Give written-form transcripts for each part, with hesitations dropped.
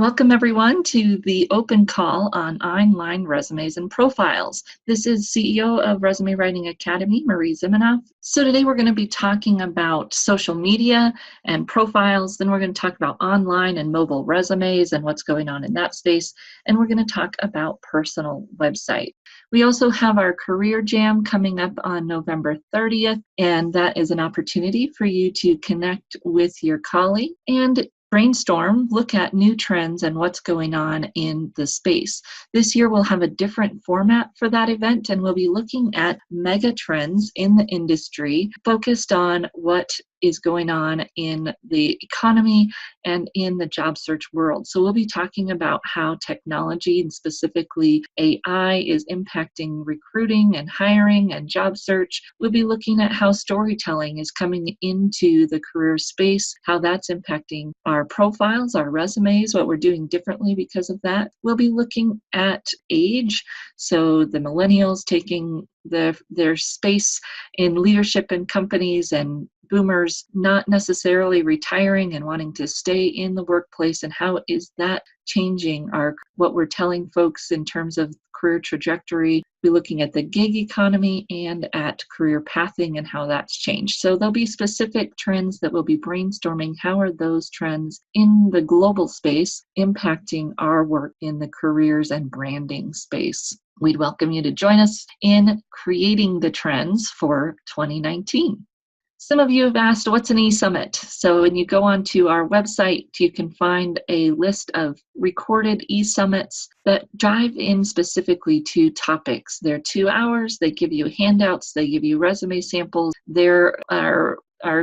Welcome everyone to the open call on online resumes and profiles. This is CEO of Resume Writing Academy, Marie Zimenoff. So today we're going to be talking about social media and profiles. Then we're going to talk about online and mobile resumes and what's going on in that space. And we're going to talk about personal website. We also have our Career Jam coming up on November 30th, and that is an opportunity for you to connect with your colleague and brainstorm, look at new trends and what's going on in the space. This year we'll have a different format for that event, and we'll be looking at mega trends in the industry focused on what is going on in the economy and in the job search world. So we'll be talking about how technology and specifically AI is impacting recruiting and hiring and job search. We'll be looking at how storytelling is coming into the career space, how that's impacting our profiles, our resumes, what we're doing differently because of that. We'll be looking at age, so the millennials taking their space in leadership in companies, and boomers not necessarily retiring and wanting to stay in the workplace, and how is that changing what we're telling folks in terms of career trajectory. We're looking at the gig economy and at career pathing and how that's changed. So there'll be specific trends that we'll be brainstorming. How are those trends in the global space impacting our work in the careers and branding space? We'd welcome you to join us in creating the trends for 2019. Some of you have asked, what's an e-summit? So when you go onto our website, you can find a list of recorded e-summits that dive in specifically to topics. They're 2 hours, they give you handouts, they give you resume samples. They're our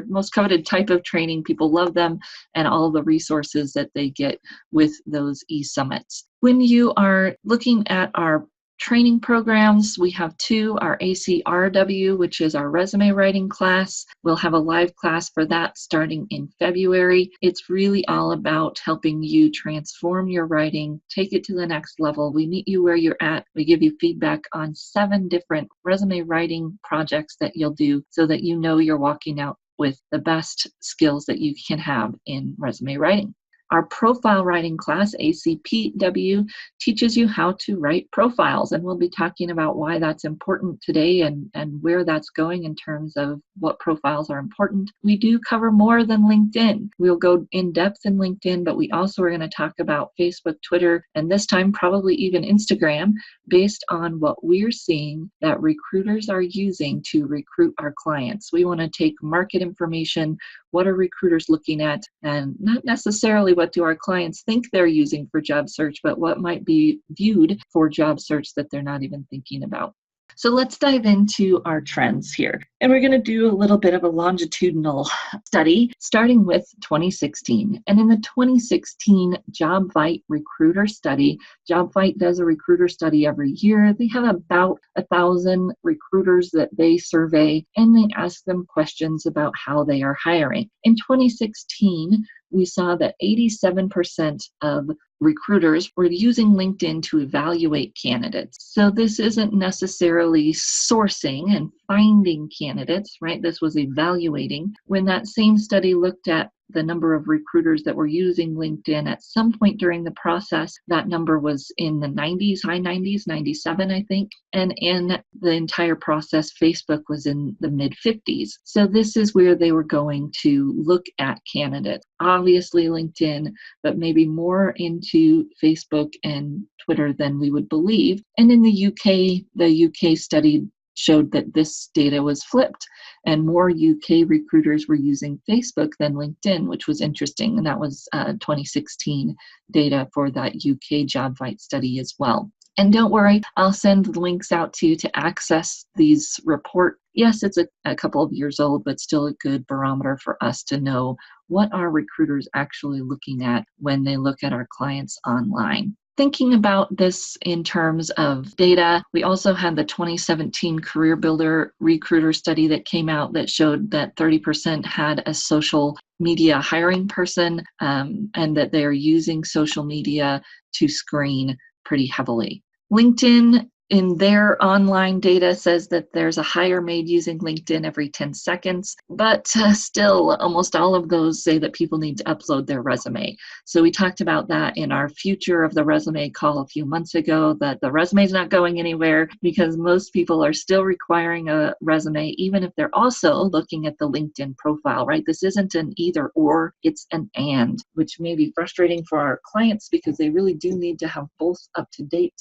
most coveted type of training. People love them, and all the resources that they get with those e-summits. When you are looking at our training programs, we have 2, our ACRW, which is our resume writing class. We'll have a live class for that starting in February. It's really all about helping you transform your writing, take it to the next level. We meet you where you're at. We give you feedback on 7 different resume writing projects that you'll do so that you know you're walking out with the best skills that you can have in resume writing. Our profile writing class, ACPW, teaches you how to write profiles, and we'll be talking about why that's important today and where that's going in terms of what profiles are important. We do cover more than LinkedIn. We'll go in depth in LinkedIn, but we also are going to talk about Facebook, Twitter, and this time probably even Instagram, based on what we're seeing that recruiters are using to recruit our clients. We want to take market information, what are recruiters looking at, and not necessarily what do our clients think they're using for job search, but what might be viewed for job search that they're not even thinking about. So let's dive into our trends here. And we're going to do a little bit of a longitudinal study, starting with 2016. And in the 2016 JobVite recruiter study, JobVite does a recruiter study every year. They have about 1,000 recruiters that they survey, and they ask them questions about how they are hiring. In 2016, we saw that 87% of recruiters were using LinkedIn to evaluate candidates. So this isn't necessarily sourcing and finding candidates, right? This was evaluating. When that same study looked at the number of recruiters that were using LinkedIn, at some point during the process, that number was in the 90s, high 90s, 97, I think. And in the entire process, Facebook was in the mid 50s. So this is where they were going to look at candidates. Obviously LinkedIn, but maybe more into Facebook and Twitter than we would believe. And in the UK study showed that this data was flipped, and more UK recruiters were using Facebook than LinkedIn, which was interesting. And that was 2016 data for that UK JobVite study as well. And don't worry, I'll send the links out to you to access these reports. Yes, it's a couple of years old, but still a good barometer for us to know what are recruiters actually looking at when they look at our clients online. Thinking about this in terms of data, we also had the 2017 Career Builder recruiter study that came out that showed that 30% had a social media hiring person, and that they are using social media to screen pretty heavily. LinkedIn in their online data says that there's a hire made using LinkedIn every 10 seconds, but still almost all of those say that people need to upload their resume. So we talked about that in our Future of the Resume call a few months ago, that the resume is not going anywhere because most people are still requiring a resume, even if they're also looking at the LinkedIn profile, right? This isn't an either or, it's an and, which may be frustrating for our clients because they really do need to have both up to date.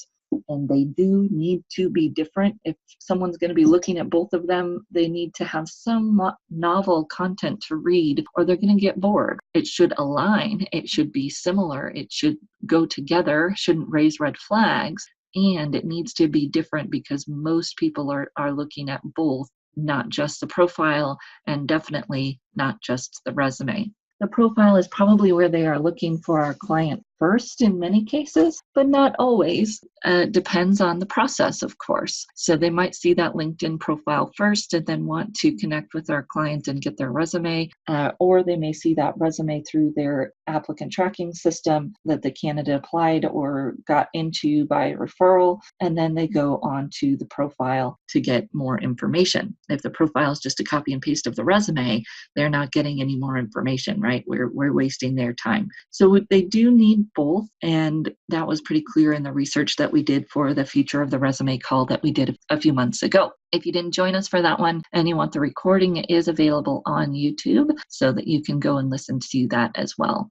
And they do need to be different. If someone's going to be looking at both of them, they need to have some novel content to read or they're going to get bored. It should align. It should be similar. It should go together, shouldn't raise red flags. And it needs to be different because most people are looking at both, not just the profile and definitely not just the resume. The profile is probably where they are looking for our client first in many cases, but not always. Depends on the process, of course. So they might see that LinkedIn profile first and then want to connect with our client and get their resume, or they may see that resume through their applicant tracking system that the candidate applied or got into by referral, and then they go on to the profile to get more information. If the profile is just a copy and paste of the resume, they're not getting any more information, right? We're wasting their time. So they do need both, and that was pretty clear in the research that we did for the Future of the Resume call that we did a few months ago. If you didn't join us for that one and you want the recording, it is available on YouTube so that you can go and listen to that as well.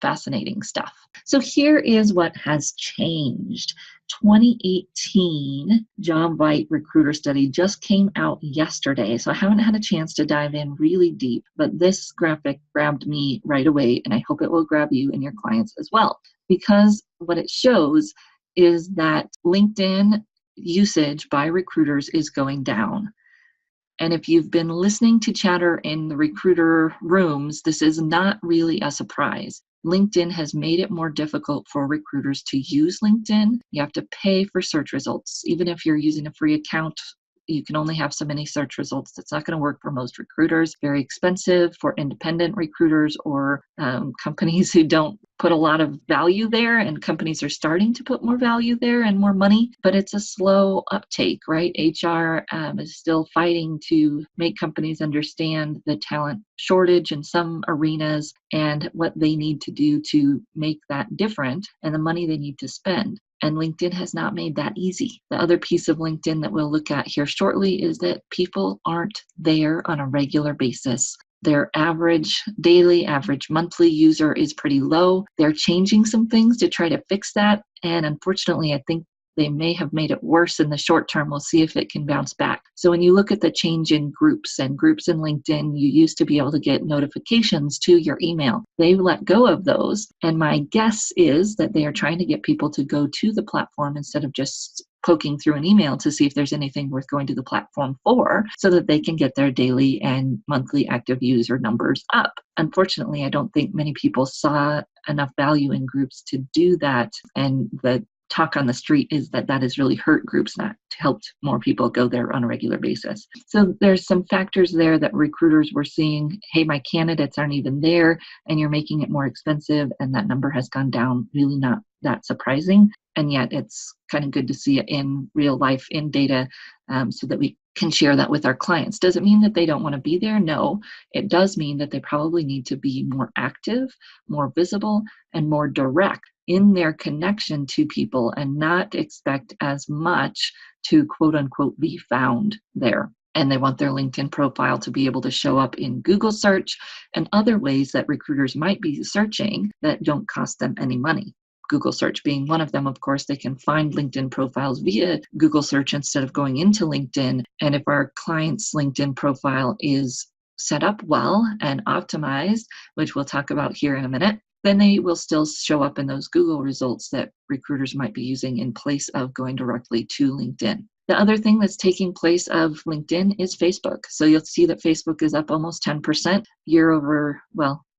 Fascinating stuff. So here is what has changed. 2018 JobVite recruiter study just came out yesterday, so I haven't had a chance to dive in really deep, but this graphic grabbed me right away, and I hope it will grab you and your clients as well, because what it shows is that LinkedIn usage by recruiters is going down. And if you've been listening to chatter in the recruiter rooms, this is not really a surprise. LinkedIn has made it more difficult for recruiters to use LinkedIn. You have to pay for search results. Even if you're using a free account, you can only have so many search results. That's not going to work for most recruiters. Very expensive for independent recruiters or companies who don't put a lot of value there, and companies are starting to put more value there and more money, but it's a slow uptake, right? HR is still fighting to make companies understand the talent shortage in some arenas and what they need to do to make that different and the money they need to spend. And LinkedIn has not made that easy. The other piece of LinkedIn that we'll look at here shortly is that people aren't there on a regular basis. Their average daily, average monthly user is pretty low. They're changing some things to try to fix that. And unfortunately, I think they may have made it worse in the short term. We'll see if it can bounce back. So when you look at the change in groups in LinkedIn, you used to be able to get notifications to your email. They've let go of those. And my guess is that they are trying to get people to go to the platform instead of just poking through an email to see if there's anything worth going to the platform for, so that they can get their daily and monthly active user numbers up. Unfortunately, I don't think many people saw enough value in groups to do that. And the talk on the street is that has really hurt groups, not helped more people go there on a regular basis. So there's some factors there that recruiters were seeing, hey, my candidates aren't even there and you're making it more expensive, and that number has gone down. Really not that surprising. And yet it's kind of good to see it in real life, in data, so that we can share that with our clients. Does it mean that they don't want to be there? No. It does mean that they probably need to be more active, more visible, and more direct in their connection to people and not expect as much to quote unquote be found there. And they want their LinkedIn profile to be able to show up in Google search and other ways that recruiters might be searching that don't cost them any money. Google search being one of them. Of course, they can find LinkedIn profiles via Google search instead of going into LinkedIn. And if our client's LinkedIn profile is set up well and optimized, which we'll talk about here in a minute, then they will still show up in those Google results that recruiters might be using in place of going directly to LinkedIn. The other thing that's taking place of LinkedIn is Facebook. So you'll see that Facebook is up almost 10% year over,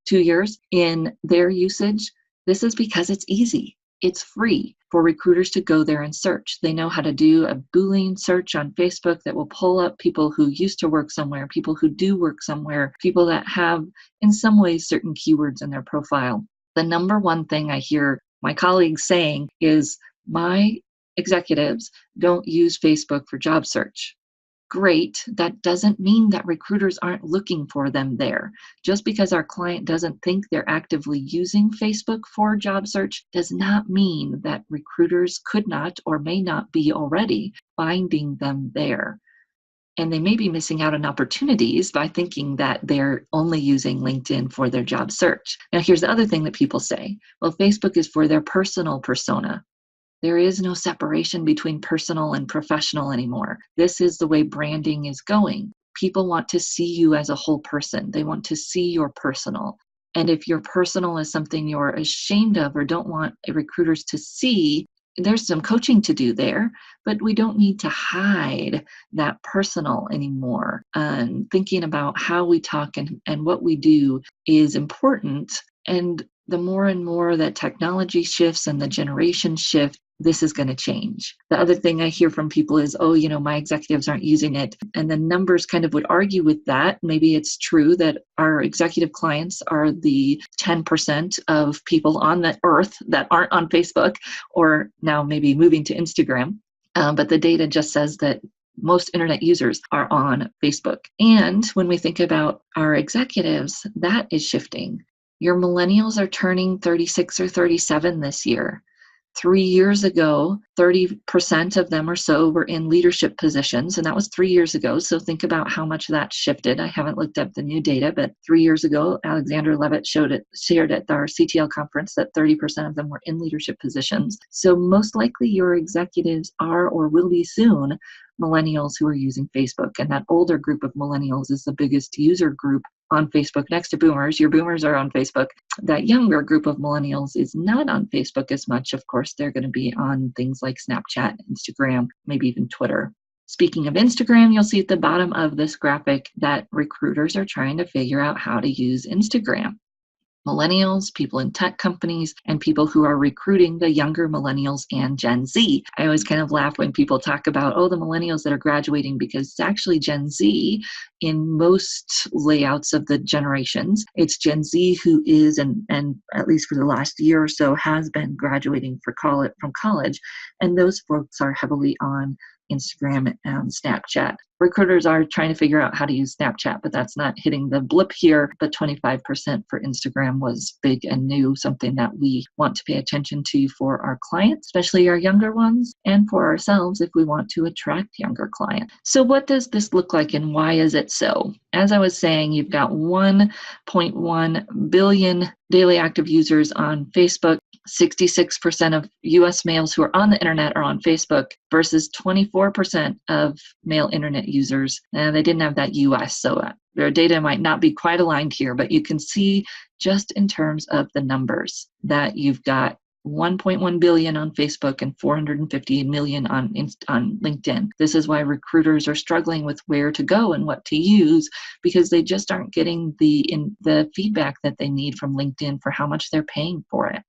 2 years in their usage. This is because it's easy. It's free for recruiters to go there and search. They know how to do a Boolean search on Facebook that will pull up people who used to work somewhere, people who do work somewhere, people that have, in some ways, certain keywords in their profile. The number one thing I hear my colleagues saying is, my executives don't use Facebook for job search. Great. That doesn't mean that recruiters aren't looking for them there. Just because our client doesn't think they're actively using Facebook for job search does not mean that recruiters could not or may not be already finding them there. And they may be missing out on opportunities by thinking that they're only using LinkedIn for their job search. Now, here's the other thing that people say. Well, Facebook is for their personal persona. There is no separation between personal and professional anymore. This is the way branding is going. People want to see you as a whole person. They want to see your personal. And if your personal is something you're ashamed of or don't want recruiters to see, there's some coaching to do there, but we don't need to hide that personal anymore. And thinking about how we talk and what we do is important. And the more and more that technology shifts and the generation shift, this is going to change. The other thing I hear from people is, oh, my executives aren't using it. And the numbers kind of would argue with that. Maybe it's true that our executive clients are the 10% of people on the earth that aren't on Facebook, or now maybe moving to Instagram. But the data just says that most internet users are on Facebook. And when we think about our executives, that is shifting. Your millennials are turning 36 or 37 this year. 3 years ago, 30% of them or so were in leadership positions, and that was 3 years ago. So think about how much that shifted. I haven't looked up the new data, but 3 years ago, Alexander Levitt shared at our CTL conference that 30% of them were in leadership positions. So most likely your executives are or will be soon millennials who are using Facebook, and that older group of millennials is the biggest user group on Facebook next to boomers. Your boomers are on Facebook. That younger group of millennials is not on Facebook as much. Of course, they're going to be on things like Snapchat, Instagram, maybe even Twitter. Speaking of Instagram, you'll see at the bottom of this graphic that recruiters are trying to figure out how to use Instagram. Millennials, people in tech companies, and people who are recruiting the younger millennials and Gen Z. I always kind of laugh when people talk about, oh, the millennials that are graduating, because it's actually Gen Z in most layouts of the generations. It's Gen Z who is, and at least for the last year or so, has been graduating from college. And those folks are heavily on Instagram and Snapchat. Recruiters are trying to figure out how to use Snapchat, but that's not hitting the blip here. But 25% for Instagram was big and new, something that we want to pay attention to for our clients, especially our younger ones, and for ourselves if we want to attract younger clients. So what does this look like and why is it so? As I was saying, you've got 1.1 billion daily active users on Facebook. 66% of US males who are on the internet are on Facebook versus 24% of male internet users. And they didn't have that US, so their data might not be quite aligned here, but you can see just in terms of the numbers that you've got 1.1 billion on Facebook and 450 million on LinkedIn. This is why recruiters are struggling with where to go and what to use, because they just aren't getting the feedback that they need from LinkedIn for how much they're paying for it.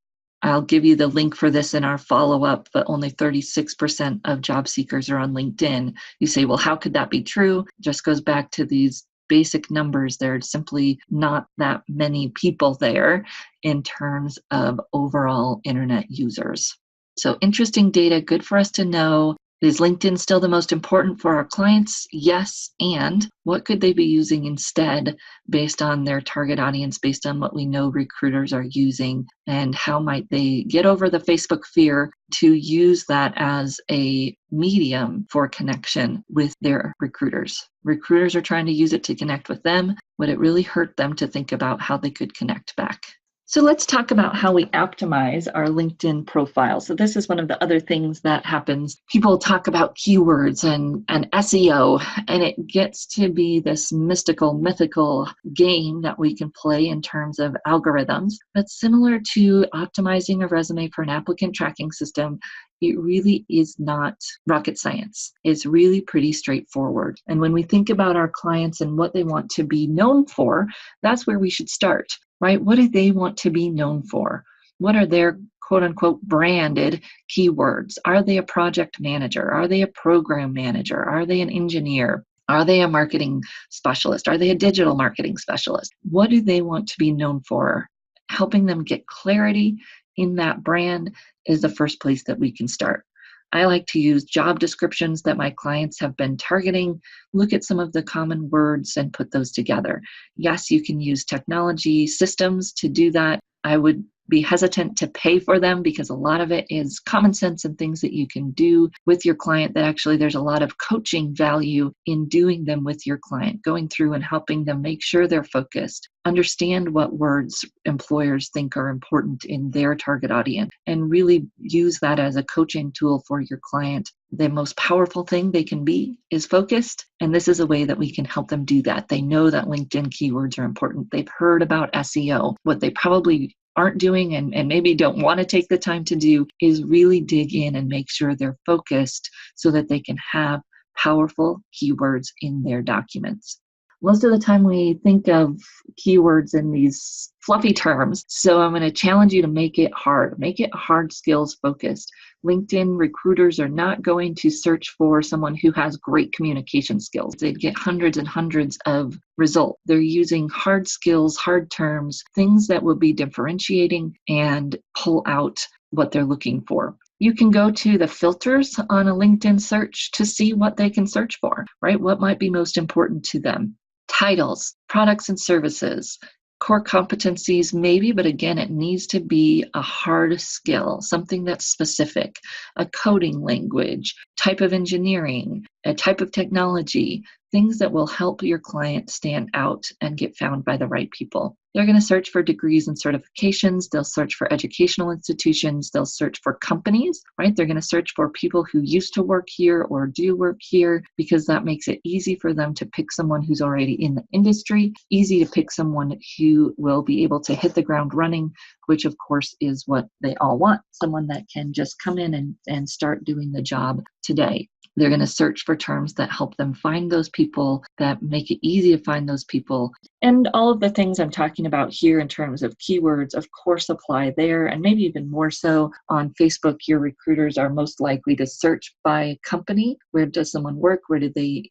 I'll give you the link for this in our follow-up, but only 36% of job seekers are on LinkedIn. You say, well, how could that be true? It just goes back to these basic numbers. There are simply not that many people there in terms of overall internet users. So interesting data, good for us to know. Is LinkedIn still the most important for our clients? Yes. And what could they be using instead based on their target audience, based on what we know recruiters are using? And how might they get over the Facebook fear to use that as a medium for connection with their recruiters? Recruiters are trying to use it to connect with them. Would it really hurt them to think about how they could connect back? So let's talk about how we optimize our LinkedIn profile. So this is one of the other things that happens. People talk about keywords and SEO, and it gets to be this mythical game that we can play in terms of algorithms. But similar to optimizing a resume for an applicant tracking system, it really is not rocket science. It's really pretty straightforward. And when we think about our clients and what they want to be known for, that's where we should start. Right? What do they want to be known for? What are their quote unquote branded keywords? Are they a project manager? Are they a program manager? Are they an engineer? Are they a marketing specialist? Are they a digital marketing specialist? What do they want to be known for? Helping them get clarity in that brand is the first place that we can start. I like to use job descriptions that my clients have been targeting, look at some of the common words and put those together. Yes, you can use technology systems to do that. I would be hesitant to pay for them because a lot of it is common sense and things that you can do with your client, that actually there's a lot of coaching value in doing them with your client, going through and helping them make sure they're focused, understand what words employers think are important in their target audience, and really use that as a coaching tool for your client. The most powerful thing they can be is focused, and this is a way that we can help them do that. They know that LinkedIn keywords are important. They've heard about SEO. What they probably aren't doing and maybe don't want to take the time to do is really dig in and make sure they're focused so that they can have powerful keywords in their documents. Most of the time we think of keywords in these fluffy terms, so I'm going to challenge you to make it hard skills focused. LinkedIn recruiters are not going to search for someone who has great communication skills. They'd get hundreds and hundreds of results. They're using hard skills, hard terms, things that will be differentiating and pull out what they're looking for. You can go to the filters on a LinkedIn search to see what they can search for, right? What might be most important to them. Titles, products and services, core competencies, maybe, but again, it needs to be a hard skill, something that's specific, a coding language, type of engineering, a type of technology, things that will help your client stand out and get found by the right people. They're going to search for degrees and certifications. They'll search for educational institutions. They'll search for companies, right? They're going to search for people who used to work here or do work here, because that makes it easy for them to pick someone who's already in the industry, easy to pick someone who will be able to hit the ground running, which of course is what they all want, someone that can just come in and start doing the job today. They're going to search for terms that help them find those people, that make it easy to find those people. And all of the things I'm talking about here in terms of keywords, of course, apply there, and maybe even more so on Facebook. Your recruiters are most likely to search by company. Where does someone work? Where do they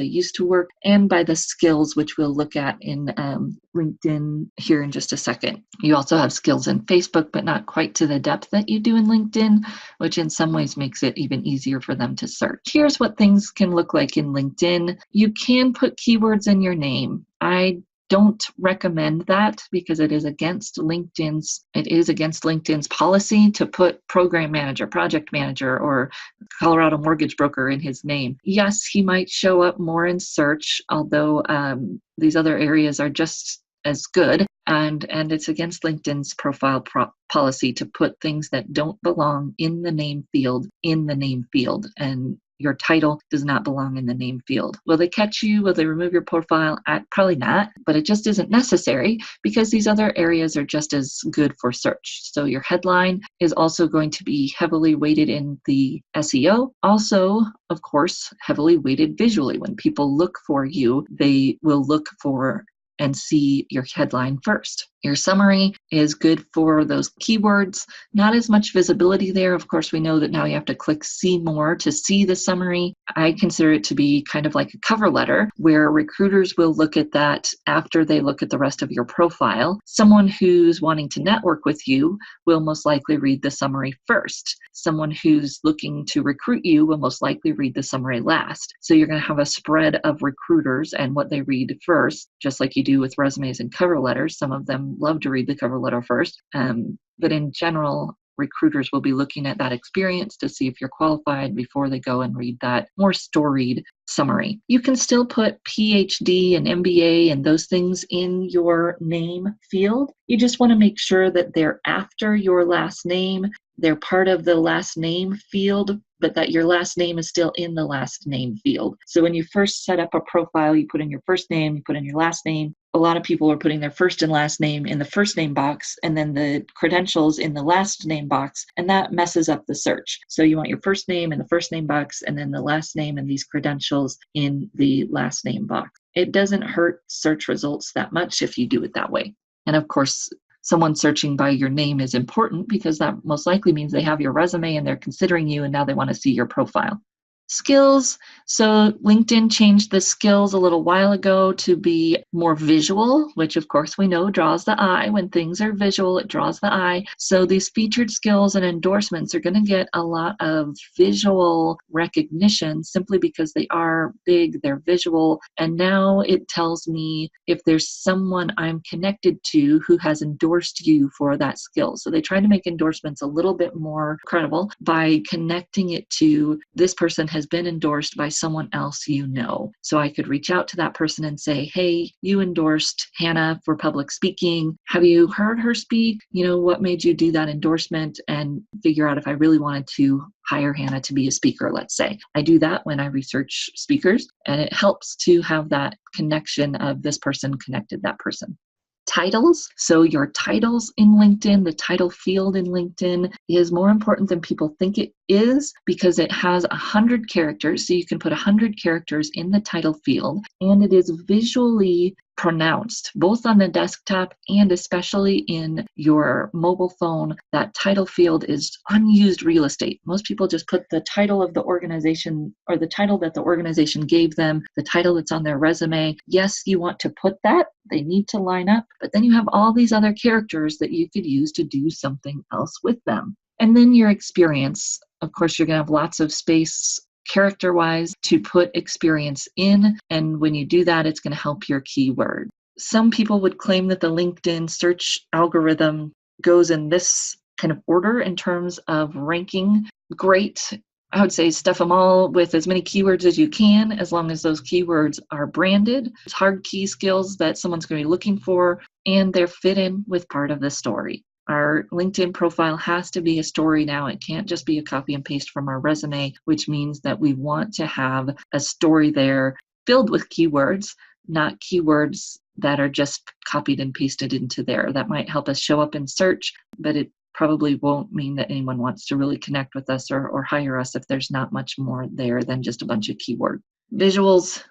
used to work, and by the skills, which we'll look at in LinkedIn here in just a second. You also have skills in Facebook, but not quite to the depth that you do in LinkedIn, which in some ways makes it even easier for them to search. Here's what things can look like in LinkedIn. You can put keywords in your name. I don't recommend that because it is against LinkedIn's policy to put program manager, project manager, or Colorado mortgage broker in his name. Yes, he might show up more in search, although these other areas are just as good. And it's against LinkedIn's profile policy to put things that don't belong in the name field. And your title does not belong in the name field. Will they catch you? Will they remove your profile? Probably not, but it just isn't necessary because these other areas are just as good for search. So your headline is also going to be heavily weighted in the SEO. Also, of course, heavily weighted visually. When people look for you, they will look for and see your headline first. Your summary is good for those keywords. Not as much visibility there. Of course, we know that now you have to click see more to see the summary. I consider it to be kind of like a cover letter where recruiters will look at that after they look at the rest of your profile. Someone who's wanting to network with you will most likely read the summary first. Someone who's looking to recruit you will most likely read the summary last. So you're going to have a spread of recruiters and what they read first, just like you do with resumes and cover letters. Some of them love to read the cover letter first. But in general, recruiters will be looking at that experience to see if you're qualified before they go and read that more storied summary. You can still put PhD and MBA and those things in your name field. You just want to make sure that they're after your last name. They're part of the last name field, but that your last name is still in the last name field. So when you first set up a profile, you put in your first name, you put in your last name. A lot of people are putting their first and last name in the first name box and then the credentials in the last name box, and that messes up the search. So you want your first name in the first name box and then the last name and these credentials in the last name box. It doesn't hurt search results that much if you do it that way. And of course, someone searching by your name is important because that most likely means they have your resume and they're considering you and now they want to see your profile. Skills. So LinkedIn changed the skills a little while ago to be more visual, which of course we know draws the eye. When things are visual, it draws the eye. So these featured skills and endorsements are going to get a lot of visual recognition simply because they are big, they're visual. And now it tells me if there's someone I'm connected to who has endorsed you for that skill. So they try to make endorsements a little bit more credible by connecting it to this person has been endorsed by someone else you know. So I could reach out to that person and say, hey, you endorsed Hannah for public speaking. Have you heard her speak? What made you do that endorsement? And figure out if I really wanted to hire Hannah to be a speaker, let's say. I do that when I research speakers, and it helps to have that connection of this person connected that person. Titles. So your titles in LinkedIn, the title field in LinkedIn is more important than people think it is because it has 100 characters. So you can put 100 characters in the title field, and it is visually pronounced both on the desktop and especially in your mobile phone. That title field is unused real estate. Most people just put the title of the organization or the title that the organization gave them, the title that's on their resume. Yes, you want to put that. They need to line up, but then you have all these other characters that you could use to do something else with them. And then your experience. Of course, you're going to have lots of space character-wise to put experience in. And when you do that, it's going to help your keyword. Some people would claim that the LinkedIn search algorithm goes in this kind of order in terms of ranking. Great. I would say stuff them all with as many keywords as you can, as long as those keywords are branded. It's hard key skills that someone's going to be looking for, and they're fit in with part of the story. Our LinkedIn profile has to be a story now. It can't just be a copy and paste from our resume, which means that we want to have a story there filled with keywords, not keywords that are just copied and pasted into there. That might help us show up in search, but it probably won't mean that anyone wants to really connect with us or hire us if there's not much more there than just a bunch of keywords. Visuals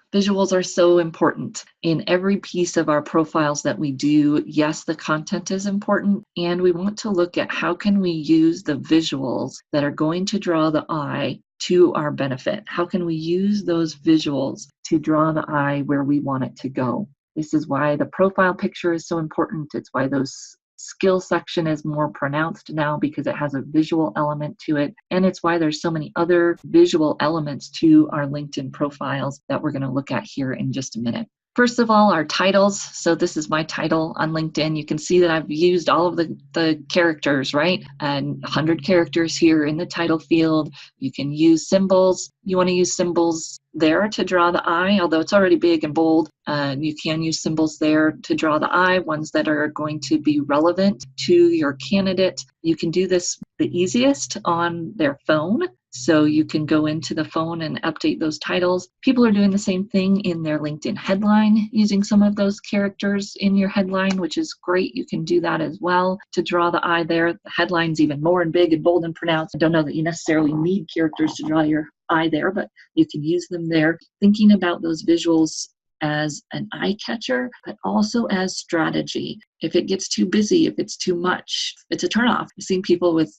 are so important in every piece of our profiles that we do. Yes, the content is important, and we want to look at how can we use the visuals that are going to draw the eye to our benefit. How can we use those visuals to draw the eye where we want it to go? This is why the profile picture is so important. It's why those skill section is more pronounced now because it has a visual element to it. And it's why there's so many other visual elements to our LinkedIn profiles that we're going to look at here in just a minute. First of all, our titles. So this is my title on LinkedIn. You can see that I've used all of the characters, right? And 100 characters here in the title field. You can use symbols. You want to use symbols there to draw the eye, although it's already big and bold. You can use symbols there to draw the eye, ones that are going to be relevant to your candidate. You can do this the easiest on their phone. So you can go into the phone and update those titles. People are doing the same thing in their LinkedIn headline, using some of those characters in your headline, which is great. You can do that as well to draw the eye there. The headline's even more and big and bold and pronounced. I don't know that you necessarily need characters to draw your eye there, but you can use them there. Thinking about those visuals as an eye catcher, but also as strategy. If it gets too busy, if it's too much, it's a turnoff. I've seen people with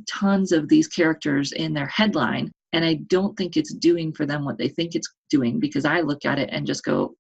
tons of these characters in their headline, and I don't think it's doing for them what they think it's doing, because I look at it and just go,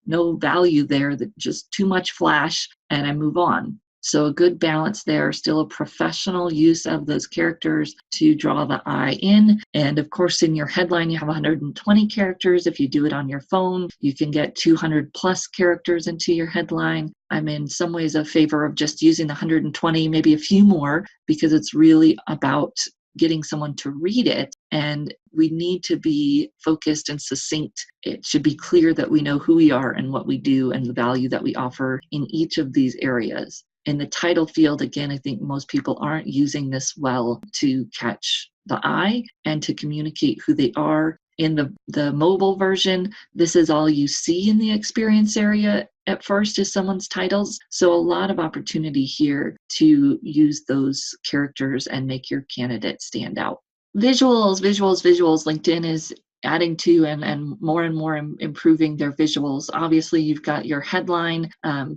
no value there, that just too much flash, and I move on. So a good balance there, still a professional use of those characters to draw the eye in. And of course, in your headline, you have 120 characters. If you do it on your phone, you can get 200 plus characters into your headline. I'm in some ways a favor of just using the 120, maybe a few more, because it's really about getting someone to read it, and we need to be focused and succinct. It should be clear that we know who we are and what we do and the value that we offer in each of these areas. In the title field, again, I think most people aren't using this well to catch the eye and to communicate who they are. In the mobile version, this is all you see in the experience area at first is someone's titles. So a lot of opportunity here to use those characters and make your candidate stand out. Visuals. LinkedIn is adding to and more improving their visuals. Obviously, you've got your headline.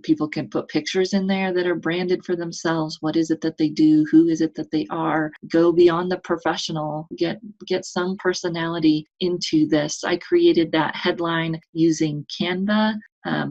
People can put pictures in there that are branded for themselves. What is it that they do? Who is it that they are? Go beyond the professional. Get some personality into this. I created that headline using Canva,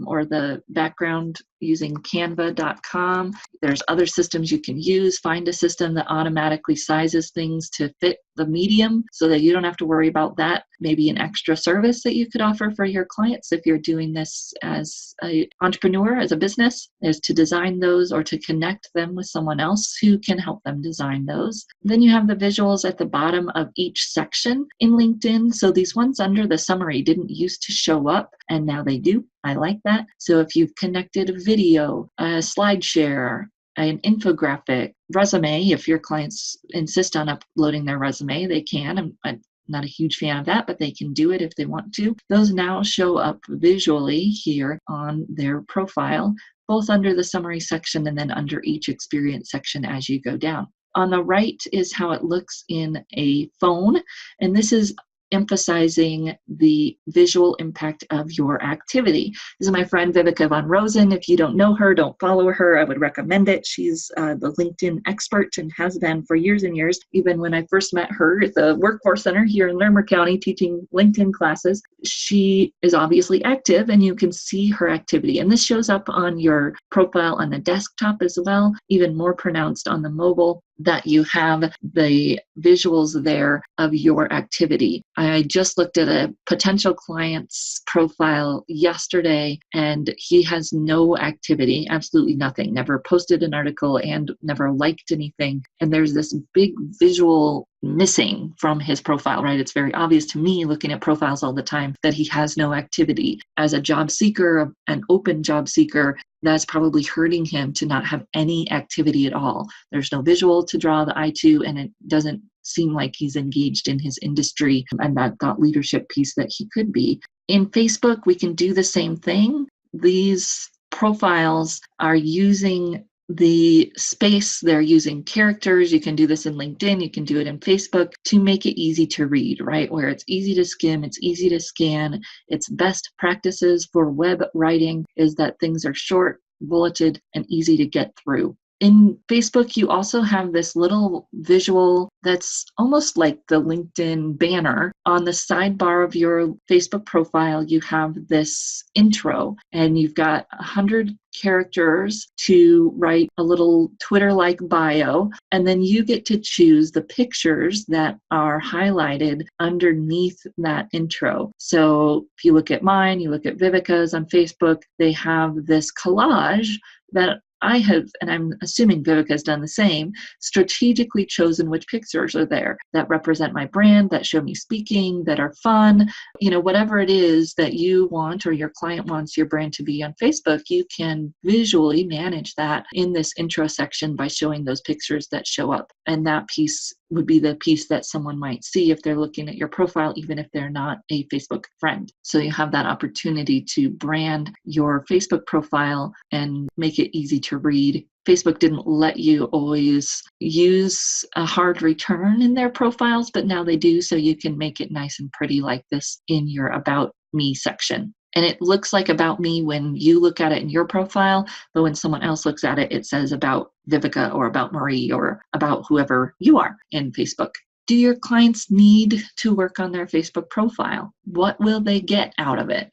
or the background using canva.com. There's other systems you can use. Find a system that automatically sizes things to fit the medium so that you don't have to worry about that. Maybe an extra service that you could offer for your clients if you're doing this as an entrepreneur, as a business, is to design those or to connect them with someone else who can help them design those. Then you have the visuals at the bottom of each section in LinkedIn. So these ones under the summary didn't used to show up, and now they do. I like that. So if you've connected a video, a slide share, an infographic, resume, if your clients insist on uploading their resume, they can. I'm not a huge fan of that, but they can do it if they want to. Those now show up visually here on their profile, both under the summary section and then under each experience section as you go down. On the right is how it looks in a phone, and this is emphasizing the visual impact of your activity. This is my friend Vivica von Rosen. If you don't know her, don't follow her. I would recommend it. She's the LinkedIn expert and has been for years and years. Even when I first met her at the Workforce Center here in Larimer County teaching LinkedIn classes, she is obviously active and you can see her activity. And this shows up on your profile on the desktop as well, even more pronounced on the mobile, that you have the visuals there of your activity. I just looked at a potential client's profile yesterday, and he has no activity, absolutely nothing, never posted an article and never liked anything. And there's this big visual missing from his profile, right? It's very obvious to me looking at profiles all the time that he has no activity. As a job seeker, an open job seeker, that's probably hurting him to not have any activity at all. There's no visual to draw the eye to, and it doesn't seem like he's engaged in his industry and that thought leadership piece that he could be. In Facebook, we can do the same thing. These profiles are using the space, they're using characters. You can do this in LinkedIn, you can do it in Facebook to make it easy to read, right? Where it's easy to skim, it's easy to scan. It's best practices for web writing is that things are short, bulleted, and easy to get through. In Facebook, you also have this little visual that's almost like the LinkedIn banner. On the sidebar of your Facebook profile, you have this intro, and you've got 100 characters to write a little Twitter-like bio, and then you get to choose the pictures that are highlighted underneath that intro. So if you look at mine, you look at Vivica's on Facebook, they have this collage that I have, and I'm assuming Vivica has done the same, strategically chosen which pictures are there that represent my brand, that show me speaking, that are fun, whatever it is that you want or your client wants your brand to be on Facebook, you can visually manage that in this intro section by showing those pictures that show up. And that piece would be the piece that someone might see if they're looking at your profile, even if they're not a Facebook friend. So you have that opportunity to brand your Facebook profile and make it easy to read. Facebook didn't let you always use a hard return in their profiles, but now they do, so you can make it nice and pretty like this in your About Me section. And it looks like About Me when you look at it in your profile, but when someone else looks at it, it says About Vivica or About Marie or about whoever you are in Facebook. Do your clients need to work on their Facebook profile? What will they get out of it?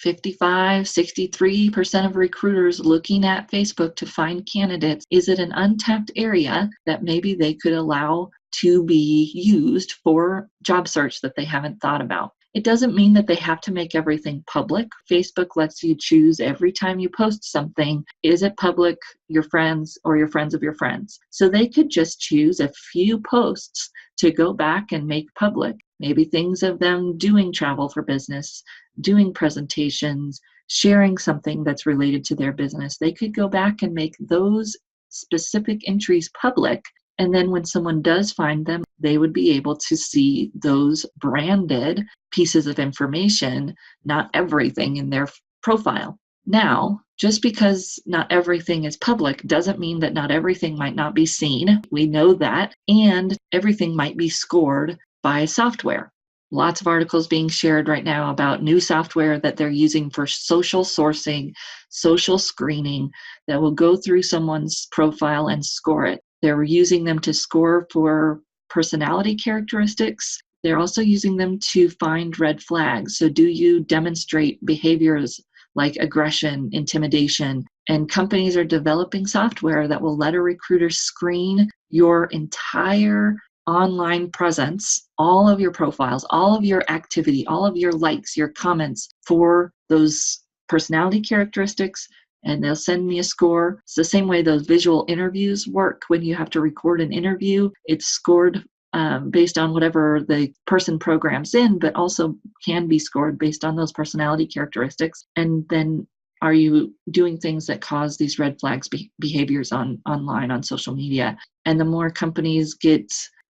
63% of recruiters looking at Facebook to find candidates. Is it an untapped area that maybe they could allow to be used for job search that they haven't thought about? It doesn't mean that they have to make everything public. Facebook lets you choose every time you post something, is it public, your friends, or your friends of your friends? So they could just choose a few posts to go back and make public. Maybe things of them doing travel for business, doing presentations, sharing something that's related to their business. They could go back and make those specific entries public. And then when someone does find them, they would be able to see those branded pieces of information, not everything in their profile. Now, just because not everything is public doesn't mean that not everything might not be seen. We know that. And everything might be scored by software. Lots of articles being shared right now about new software that they're using for social sourcing, social screening, that will go through someone's profile and score it. They're using them to score for personality characteristics. They're also using them to find red flags. So do you demonstrate behaviors like aggression, intimidation? And companies are developing software that will let a recruiter screen your entire online presence, all of your profiles, all of your activity, all of your likes, your comments for those personality characteristics, and they'll send me a score. It's the same way those visual interviews work. When you have to record an interview, it's scored based on whatever the person programs in, but also can be scored based on those personality characteristics. And then are you doing things that cause these red flags behaviors online, on social media? And the more companies get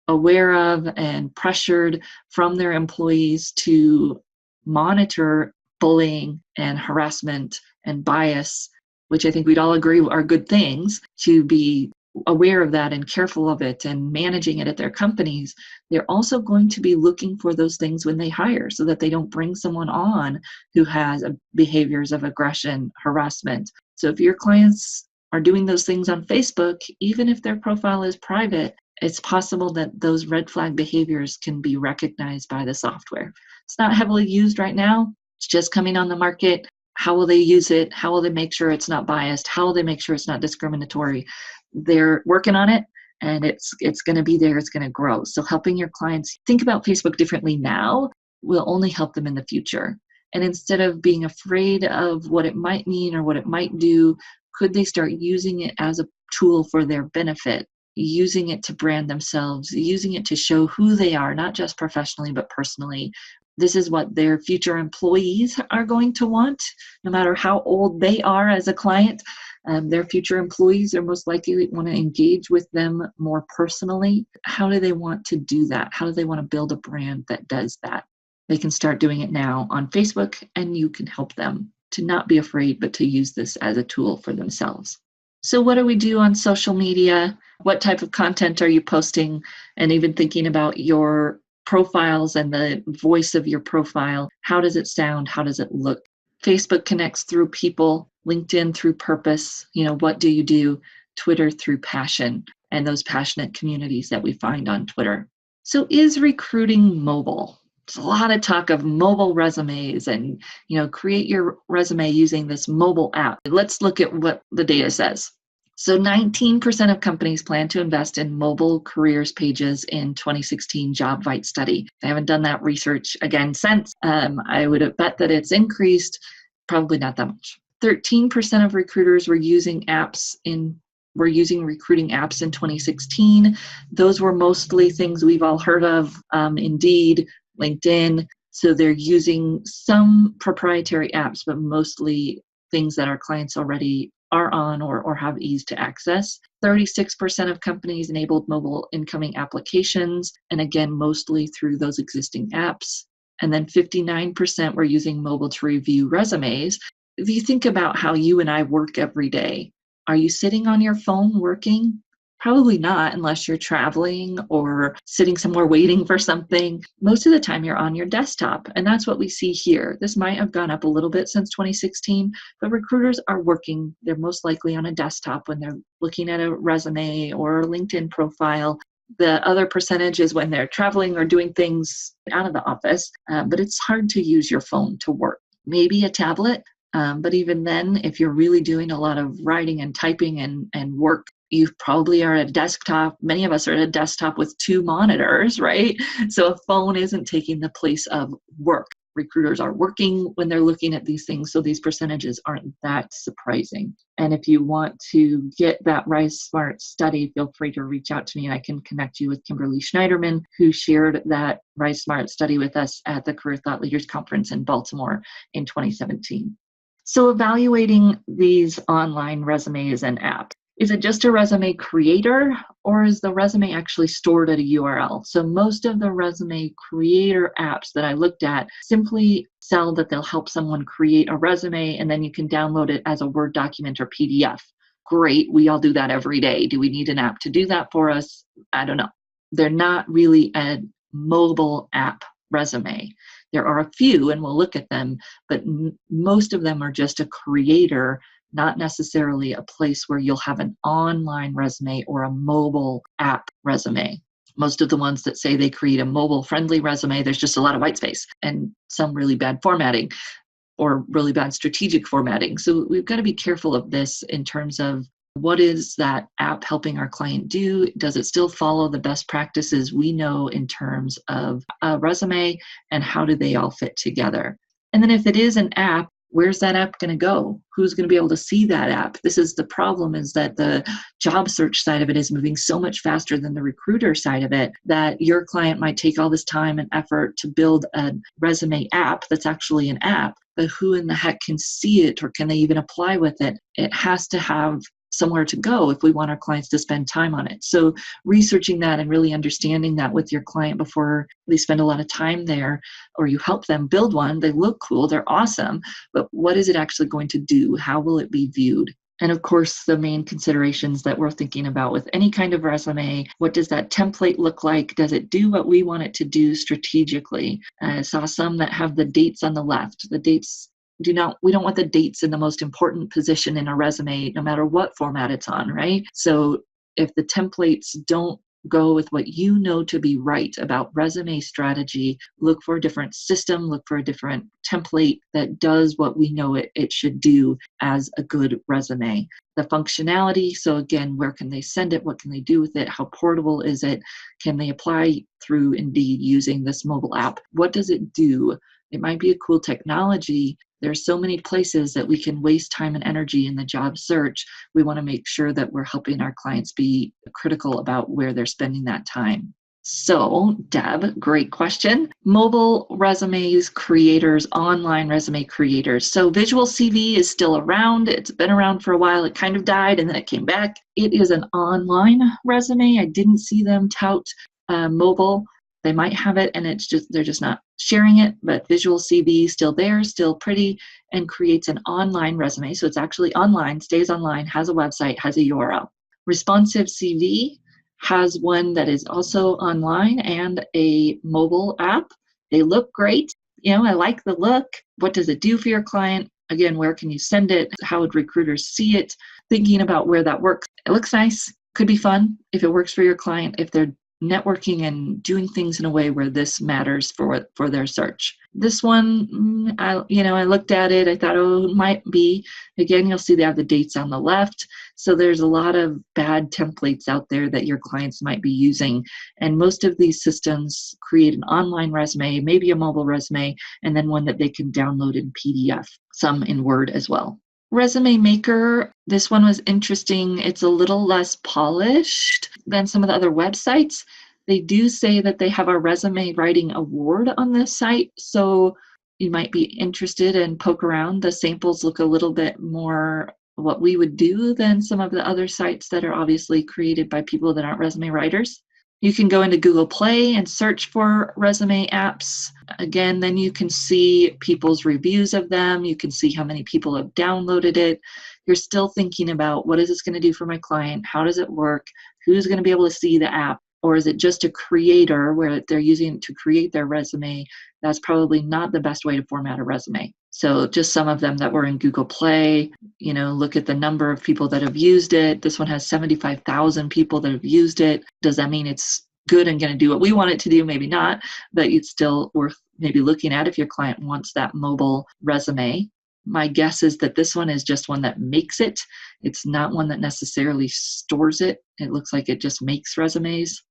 aware of and pressured from their employees to monitor bullying and harassment and bias, which I think we'd all agree are good things, to be aware of that and careful of it and managing it at their companies, they're also going to be looking for those things when they hire so that they don't bring someone on who has behaviors of aggression, harassment. So if your clients are doing those things on Facebook, even if their profile is private, it's possible that those red flag behaviors can be recognized by the software. It's not heavily used right now. It's just coming on the market. How will they use it? How will they make sure it's not biased? How will they make sure it's not discriminatory? They're working on it, and it's going to be there. It's going to grow. So helping your clients think about Facebook differently now will only help them in the future. And instead of being afraid of what it might mean or what it might do, could they start using it as a tool for their benefit, using it to brand themselves, using it to show who they are, not just professionally, but personally? This is what their future employees are going to want, no matter how old they are as a client. Their future employees are most likely want to engage with them more personally. How do they want to do that? How do they want to build a brand that does that? They can start doing it now on Facebook, and you can help them to not be afraid, but to use this as a tool for themselves. So what do we do on social media? What type of content are you posting? And even thinking about your profiles and the voice of your profile. How does it sound? How does it look? Facebook connects through people, LinkedIn through purpose. What do you do? Twitter through passion and those passionate communities that we find on Twitter. So is recruiting mobile? There's a lot of talk of mobile resumes and, create your resume using this mobile app. Let's look at what the data says. So 19% of companies plan to invest in mobile careers pages in 2016 JobVite study. I haven't done that research again since. I would have bet that it's increased, probably not that much. 13% of recruiters were using recruiting apps in 2016. Those were mostly things we've all heard of, Indeed, LinkedIn. So they're using some proprietary apps, but mostly things that our clients already are on or have ease to access. 36% of companies enabled mobile incoming applications, and again, mostly through those existing apps. And then 59% were using mobile to review resumes. If you think about how you and I work every day, are you sitting on your phone working? Probably not, unless you're traveling or sitting somewhere waiting for something. Most of the time you're on your desktop, and that's what we see here. This might have gone up a little bit since 2016, but recruiters are working. They're most likely on a desktop when they're looking at a resume or a LinkedIn profile. The other percentage is when they're traveling or doing things out of the office, but it's hard to use your phone to work. Maybe a tablet, but even then, if you're really doing a lot of writing and typing and work, you probably are at a desktop. Many of us are at a desktop with 2 monitors, right? So a phone isn't taking the place of work. Recruiters are working when they're looking at these things, so these percentages aren't that surprising. And if you want to get that RiseSmart study, feel free to reach out to me and I can connect you with Kimberly Schneiderman, who shared that RiseSmart study with us at the Career Thought Leaders Conference in Baltimore in 2017. So evaluating these online resumes and apps. Is it just a resume creator, or is the resume actually stored at a URL? So most of the resume creator apps that I looked at simply sell that they'll help someone create a resume and then you can download it as a Word document or PDF. Great, we all do that every day. Do we need an app to do that for us? I don't know. They're not really a mobile app resume. There are a few, and we'll look at them, but most of them are just a creator, not necessarily a place where you'll have an online resume or a mobile app resume. Most of the ones that say they create a mobile-friendly resume, there's just a lot of white space and some really bad formatting or really bad strategic formatting. So we've got to be careful of this in terms of what is that app helping our client do? Does it still follow the best practices we know in terms of a resume, and how do they all fit together? And then if it is an app, where's that app going to go? Who's going to be able to see that app? This is the problem, is that the job search side of it is moving so much faster than the recruiter side of it that your client might take all this time and effort to build a resume app that's actually an app, but who in the heck can see it, or can they even apply with it? It has to have somewhere to go if we want our clients to spend time on it. So researching that and really understanding that with your client before they spend a lot of time there, or you help them build one. They look cool, they're awesome, but what is it actually going to do? How will it be viewed? And of course, the main considerations that we're thinking about with any kind of resume: what does that template look like? Does it do what we want it to do strategically? I saw some that have the dates on the left. The dates we don't want the dates in the most important position in a resume, no matter what format it's on, right? So if the templates don't go with what you know to be right about resume strategy, look for a different system, look for a different template that does what we know it should do as a good resume. The functionality, so again, where can they send it? What can they do with it? How portable is it? Can they apply through Indeed using this mobile app? What does it do? It might be a cool technology. There's so many places that we can waste time and energy in the job search. We want to make sure that we're helping our clients be critical about where they're spending that time. So, Deb, great question. Mobile resumes creators, online resume creators. So Visual CV is still around. It's been around for a while. It kind of died and then it came back. It is an online resume. I didn't see them tout mobile. They might have it and they're just not sharing it, but Visual CV still there, still pretty, and creates an online resume. So it's actually online, stays online, has a website, has a URL. Responsive CV has one that is also online and a mobile app. They look great. I like the look. What does it do for your client? Again, where can you send it? How would recruiters see it? Thinking about where that works. It looks nice. Could be fun if it works for your client, if they're networking and doing things in a way where this matters for their search. This one, I looked at it, I thought, it might be. Again, you'll see they have the dates on the left. So there's a lot of bad templates out there that your clients might be using. And most of these systems create an online resume, maybe a mobile resume, and then one that they can download in PDF, some in Word as well. Resume Maker, this one was interesting. It's a little less polished than some of the other websites. They do say that they have a resume writing award on this site, so you might be interested and poke around. The samples look a little bit more what we would do than some of the other sites that are obviously created by people that aren't resume writers. You can go into Google Play and search for resume apps. Again, then you can see people's reviews of them. You can see how many people have downloaded it. You're still thinking about, what is this going to do for my client? How does it work? Who's going to be able to see the app? Or is it just a creator where they're using it to create their resume? That's probably not the best way to format a resume. So just some of them that were in Google Play, look at the number of people that have used it. This one has 75,000 people that have used it. Does that mean it's good and going to do what we want it to do? Maybe not, but it's still worth maybe looking at if your client wants that mobile resume. My guess is that this one is just one that makes it. It's not one that necessarily stores it. It looks like it just makes resumes.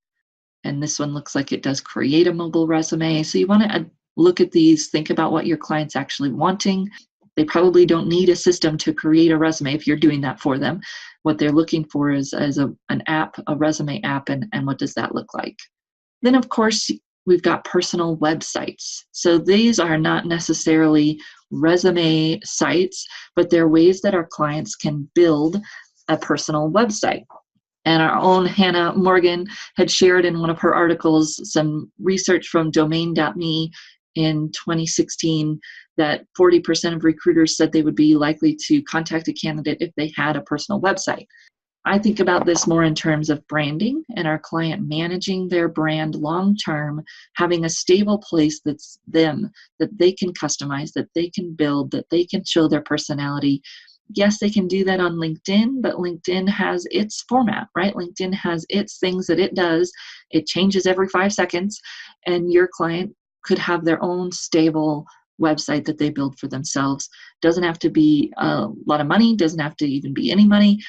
And this one looks like it does create a mobile resume. So you want to look at these, think about what your client's actually wanting. They probably don't need a system to create a resume if you're doing that for them. What they're looking for is an app, a resume app, and what does that look like? Then, of course, we've got personal websites. So these are not necessarily resume sites, but they're ways that our clients can build a personal website. And our own Hannah Morgan had shared in one of her articles some research from Domain.me in 2016 that 40% of recruiters said they would be likely to contact a candidate if they had a personal website. I think about this more in terms of branding and our client managing their brand long term, having a stable place that's them, that they can customize, that they can build, that they can show their personality. Yes, they can do that on LinkedIn, but LinkedIn has its format, right? LinkedIn has its things that it does. It changes every 5 seconds, and your client could have their own stable website that they build for themselves. Doesn't have to be a lot of money, doesn't have to even be any money.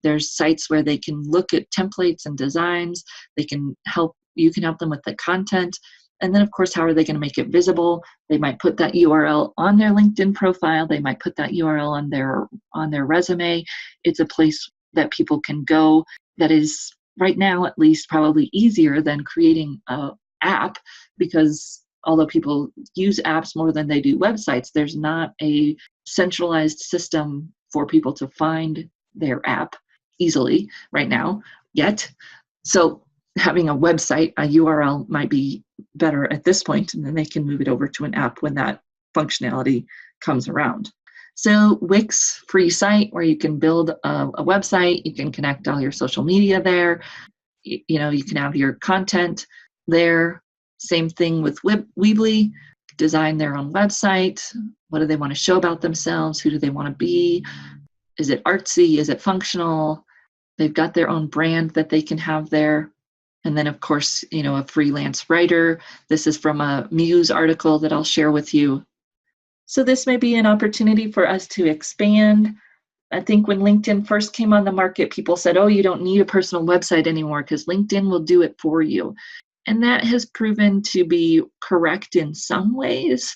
There's sites where they can look at templates and designs. You can help them with the content. And then, of course, how are they going to make it visible? They might put that URL on their LinkedIn profile. They might put that URL on their resume. It's a place that people can go that is, right now at least, probably easier than creating an app, because although people use apps more than they do websites, there's not a centralized system for people to find their app easily right now yet. So having a website, a URL might be better at this point, and then they can move it over to an app when that functionality comes around. So Wix, free site where you can build a website, you can connect all your social media there, you can have your content there. Same thing with Weebly, design their own website. What do they want to show about themselves? Who do they want to be? Is it artsy? Is it functional? They've got their own brand that they can have there. And then, of course, a freelance writer. This is from a Muse article that I'll share with you. So this may be an opportunity for us to expand. I think when LinkedIn first came on the market, people said, oh, you don't need a personal website anymore because LinkedIn will do it for you. And that has proven to be correct in some ways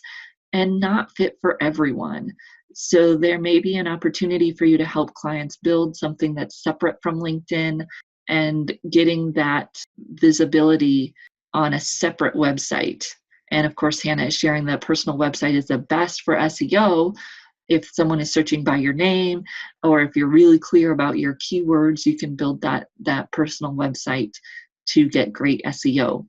and not fit for everyone. So there may be an opportunity for you to help clients build something that's separate from LinkedIn and getting that visibility on a separate website. And of course, Hannah is sharing that personal website is the best for SEO. If someone is searching by your name, or if you're really clear about your keywords, you can build that personal website to get great SEO.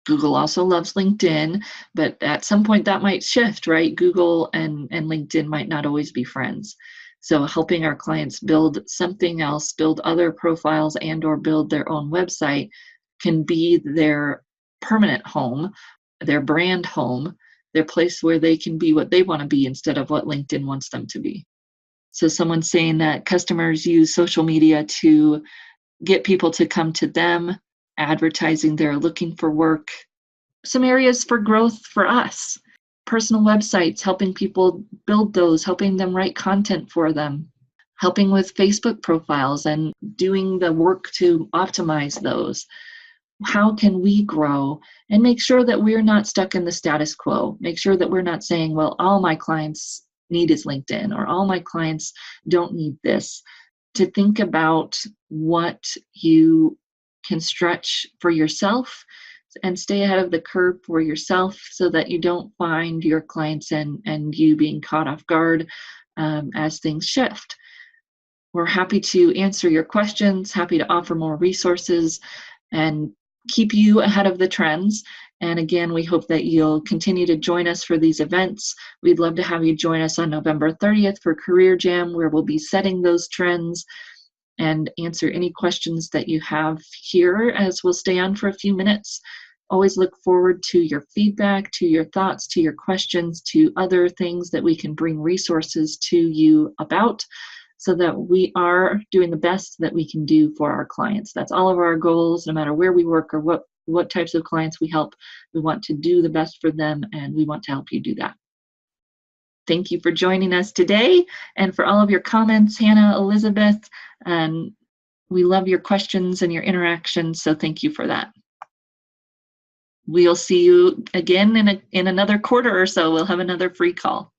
Google also loves LinkedIn, but at some point that might shift, right? Google and LinkedIn might not always be friends. So helping our clients build something else, build other profiles and or build their own website can be their permanent home, their brand home, their place where they can be what they want to be instead of what LinkedIn wants them to be. So someone's saying that customers use social media to get people to come to them, advertising they're looking for work. Some areas for growth for us: personal websites, helping people build those, helping them write content for them, helping with Facebook profiles and doing the work to optimize those. How can we grow and make sure that we're not stuck in the status quo? Make sure that we're not saying, well, all my clients need is LinkedIn, or all my clients don't need this. To think about what you can stretch for yourself and stay ahead of the curve for yourself so that you don't find your clients and you being caught off guard as things shift. We're happy to answer your questions, happy to offer more resources and keep you ahead of the trends. And again, we hope that you'll continue to join us for these events. We'd love to have you join us on November 30th for Career Jam, where we'll be setting those trends and answer any questions that you have here as we'll stay on for a few minutes. Always look forward to your feedback, to your thoughts, to your questions, to other things that we can bring resources to you about, so that we are doing the best that we can do for our clients. That's all of our goals, no matter where we work or what types of clients we help. We want to do the best for them, and we want to help you do that. Thank you for joining us today and for all of your comments, Hannah, Elizabeth. We love your questions and your interactions, so thank you for that. We'll see you again in another quarter or so. We'll have another free call.